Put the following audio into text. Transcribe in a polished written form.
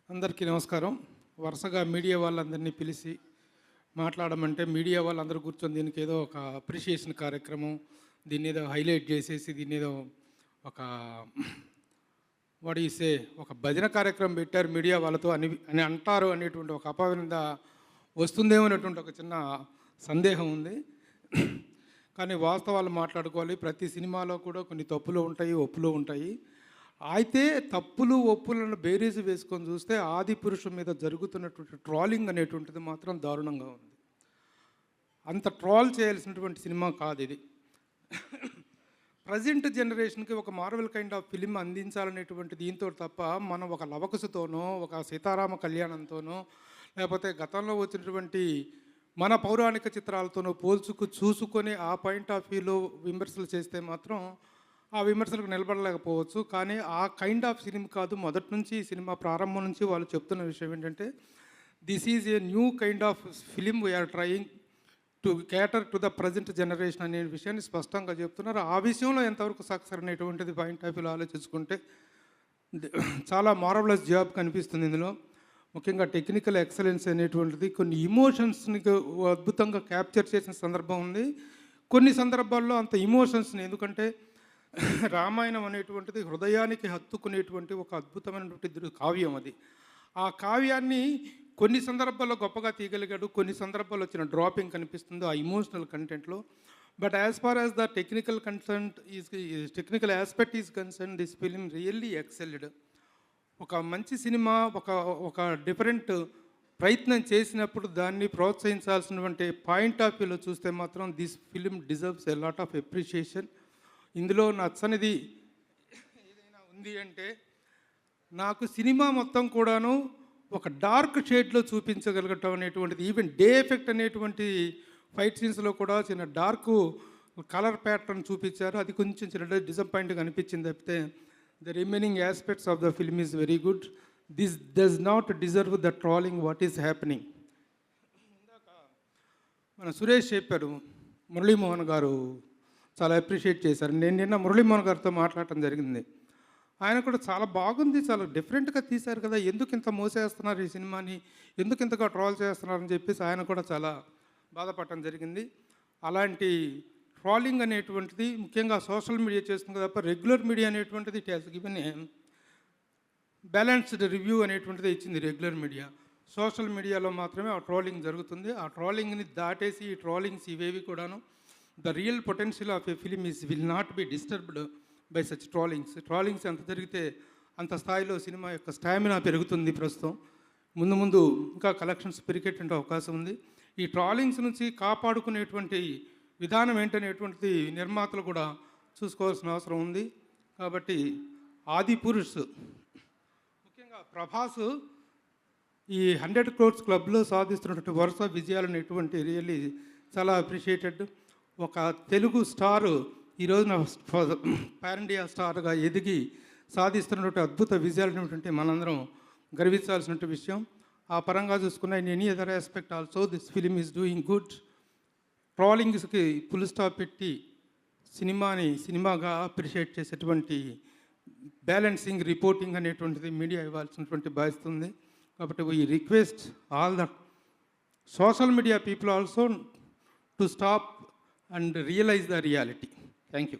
అందరికీ నమస్కారం. వరుసగా మీడియా వాళ్ళందరినీ పిలిచి మాట్లాడమంటే మీడియా వాళ్ళందరూ కూర్చొని దీనికి ఏదో ఒక అప్రిషియేషన్ కార్యక్రమం, దీన్ని ఏదో హైలైట్ చేసేసి దీన్ని ఏదో ఒక వడిసే ఒక భజన కార్యక్రమం పెట్టారు మీడియా వాళ్ళతో అని అంటారు అనేటువంటి ఒక అపవింద వస్తుందేమో అనేటువంటి ఒక చిన్న సందేహం ఉంది. కానీ వాస్తవాలు మాట్లాడుకోవాలి. ప్రతి సినిమాలో కూడా కొన్ని తప్పులు ఉంటాయి, ఒప్పులు ఉంటాయి. అయితే తప్పులు ఒప్పులను బేరీజు వేసుకొని చూస్తే ఆదిపురుషు మీద జరుగుతున్నటువంటి ట్రోలింగ్ అనేటువంటిది మాత్రం దారుణంగా ఉంది. అంత ట్రోల్ చేయాల్సినటువంటి సినిమా కాదు ఇది. ప్రజెంట్ జనరేషన్కి ఒక మార్వెల్ కైండ్ ఆఫ్ ఫిలిం అందించాలనేటువంటి దీంతో తప్ప మనం ఒక లవకుశతోనో ఒక సీతారామ కళ్యాణంతోనో లేకపోతే గతంలో వచ్చినటువంటి మన పౌరాణిక చిత్రాలతోనో చూసుకొని ఆ పాయింట్ ఆఫ్ వ్యూలో విమర్శలు చేస్తే మాత్రం ఆ విమర్శలకు నిలబడలేకపోవచ్చు. కానీ ఆ కైండ్ ఆఫ్ సినిమా కాదు. మొదటి నుంచి సినిమా ప్రారంభం నుంచి వాళ్ళు చెప్తున్న విషయం ఏంటంటే this is a new kind of film we are trying to cater to the present generation అనే విషయాన్ని స్పష్టంగా చెప్తున్నారు. ఆ విషయంలో ఎంతవరకు సక్సెస్ అనేటువంటిది పాయింట్ ఆఫ్ వ్యూలో ఆలోచించుకుంటే చాలా మార్వలస్ జాబ్ కనిపిస్తుంది ఇందులో. ముఖ్యంగా టెక్నికల్ ఎక్సలెన్స్ అనేటువంటిది కొన్ని ఇమోషన్స్ని అద్భుతంగా క్యాప్చర్ చేసిన సందర్భం ఉంది. కొన్ని సందర్భాల్లో అంత ఇమోషన్స్ని, ఎందుకంటే రామాయణం అనేటువంటిది హృదయానికి హత్తుకునేటువంటి ఒక అద్భుతమైనటువంటి కావ్యం. అది ఆ కావ్యాన్ని కొన్ని సందర్భాల్లో గొప్పగా తీయగలిగాడు, కొన్ని సందర్భాల్లో వచ్చిన డ్రాపింగ్ కనిపిస్తుంది ఆ ఇమోషనల్ కంటెంట్లో. But as far as the technical aspect is concern, this film really excelled. ఒక మంచి సినిమా ఒక డిఫరెంట్ ప్రయత్నం చేసినప్పుడు దాన్ని ప్రోత్సహించాల్సినటువంటి పాయింట్ ఆఫ్ వ్యూలో చూస్తే మాత్రం this film deserves a lot of appreciation. ఇందులో నచ్చనిది ఏదైనా ఉంది అంటే నాకు సినిమా మొత్తం కూడాను ఒక డార్క్ షేడ్లో చూపించగలగటం అనేటువంటిది, ఈవెన్ డే ఎఫెక్ట్ అనేటువంటి ఫైట్ సీన్స్లో కూడా చిన్న డార్క్ కలర్ ప్యాటర్న్ చూపించారు. అది కొంచెం చిన్న డిసప్పాయింట్గా అనిపించింది తప్పితే the remaining aspects of the film is very good. This does not deserve the trolling what is happening. ఇందాక మన సురేష్ చెప్పారు, మురళీమోహన్ గారు చాలా అప్రిషియేట్ చేశారు. నేను నిన్న మురళీమోహన్ గారితో మాట్లాడటం జరిగింది. ఆయన కూడా చాలా బాగుంది, చాలా డిఫరెంట్గా తీశారు కదా, ఎందుకు ఇంత మోసేస్తున్నారు ఈ సినిమాని, ఎందుకు ఇంతగా ట్రోల్ చేస్తున్నారని చెప్పేసి ఆయన కూడా చాలా బాధపడటం జరిగింది. అలాంటి ట్రోలింగ్ అనేటువంటిది ముఖ్యంగా సోషల్ మీడియా చేస్తుంది తప్ప రెగ్యులర్ మీడియా అనేటువంటిది it has given balanced review అనేటువంటిది ఇచ్చింది రెగ్యులర్ మీడియా. సోషల్ మీడియాలో మాత్రమే ఆ ట్రోలింగ్ జరుగుతుంది. ఆ ట్రోలింగ్ని దాటేసి ఈ ట్రోలింగ్స్ ఇవేవి కూడాను the real potential of a film will not be disturbed by such trollings. Trollings ఎంత జరిగితే అంత స్థాయిలో సినిమా యొక్క స్టామినా పెరుగుతుంది. ప్రస్తుతం ముందు ఇంకా కలెక్షన్స్ పెరిగేటువంటి అవకాశం ఉంది. ఈ ట్రోలింగ్స్ నుంచి కాపాడుకునేటువంటి విధానం ఏంటనేటువంటిది నిర్మాతలు కూడా చూసుకోవాల్సిన అవసరం ఉంది. కాబట్టి ఆదిపురుష్ ముఖ్యంగా ప్రభాస్ ఈ 100 crores క్లబ్లో సాధిస్తున్నటువంటి వరుస విజయాలు అనేటువంటి రియల్లీ చాలా అప్రిషియేటెడ్. ఒక తెలుగు స్టారు ఈరోజున పాన్ ఇండియా స్టార్గా ఎదిగి సాధిస్తున్నటువంటి అద్భుత విజయాలనేటువంటి మనందరం గర్వించాల్సినటువంటి విషయం. ఆ పరంగా చూసుకున్న in any other aspect also this film is doing good. ట్రోలింగ్స్కి ఫుల్ స్టాప్ పెట్టి సినిమాగా అప్రిషియేట్ చేసేటువంటి బ్యాలెన్సింగ్ రిపోర్టింగ్ అనేటువంటిది మీడియా ఇవ్వాల్సినటువంటి బాధ్యత ఉంది. కాబట్టి we request all the social media people also to stop and realize the reality. Thank you.